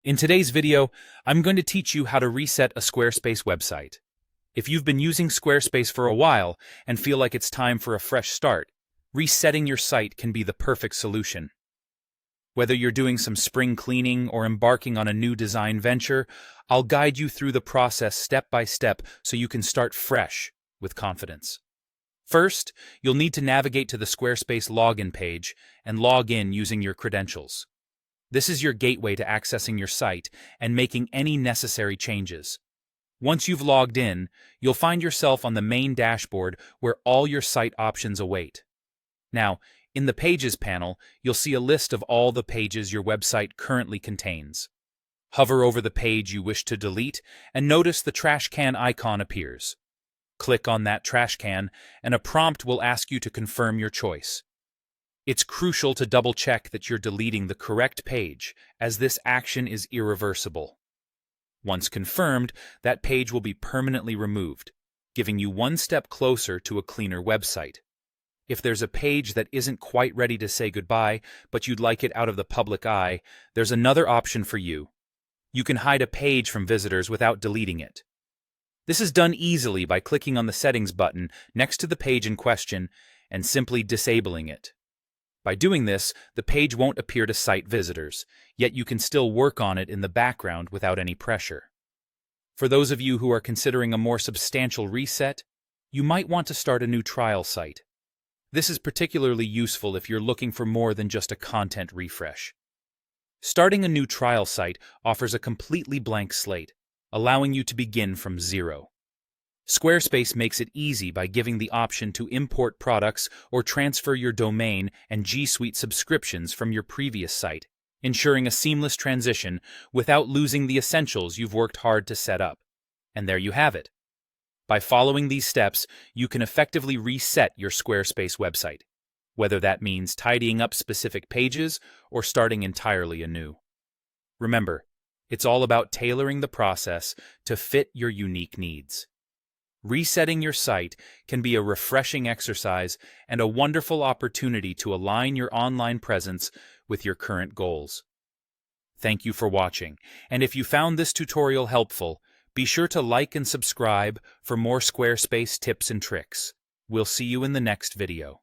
In today's video, I'm going to teach you how to reset a Squarespace website. If you've been using Squarespace for a while and feel like it's time for a fresh start, resetting your site can be the perfect solution. Whether you're doing some spring cleaning or embarking on a new design venture, I'll guide you through the process step by step so you can start fresh with confidence. First, you'll need to navigate to the Squarespace login page and log in using your credentials. This is your gateway to accessing your site and making any necessary changes. Once you've logged in, you'll find yourself on the main dashboard where all your site options await. Now, in the Pages panel, you'll see a list of all the pages your website currently contains. Hover over the page you wish to delete and notice the trash can icon appears. Click on that trash can and a prompt will ask you to confirm your choice. It's crucial to double-check that you're deleting the correct page, as this action is irreversible. Once confirmed, that page will be permanently removed, giving you one step closer to a cleaner website. If there's a page that isn't quite ready to say goodbye, but you'd like it out of the public eye, there's another option for you. You can hide a page from visitors without deleting it. This is done easily by clicking on the Settings button next to the page in question and simply disabling it. By doing this, the page won't appear to site visitors, yet you can still work on it in the background without any pressure. For those of you who are considering a more substantial reset, you might want to start a new trial site. This is particularly useful if you're looking for more than just a content refresh. Starting a new trial site offers a completely blank slate, allowing you to begin from zero. Squarespace makes it easy by giving the option to import products or transfer your domain and G Suite subscriptions from your previous site, ensuring a seamless transition without losing the essentials you've worked hard to set up. And there you have it. By following these steps, you can effectively reset your Squarespace website, whether that means tidying up specific pages or starting entirely anew. Remember, it's all about tailoring the process to fit your unique needs. Resetting your site can be a refreshing exercise and a wonderful opportunity to align your online presence with your current goals. Thank you for watching, and if you found this tutorial helpful, be sure to like and subscribe for more Squarespace tips and tricks. We'll see you in the next video.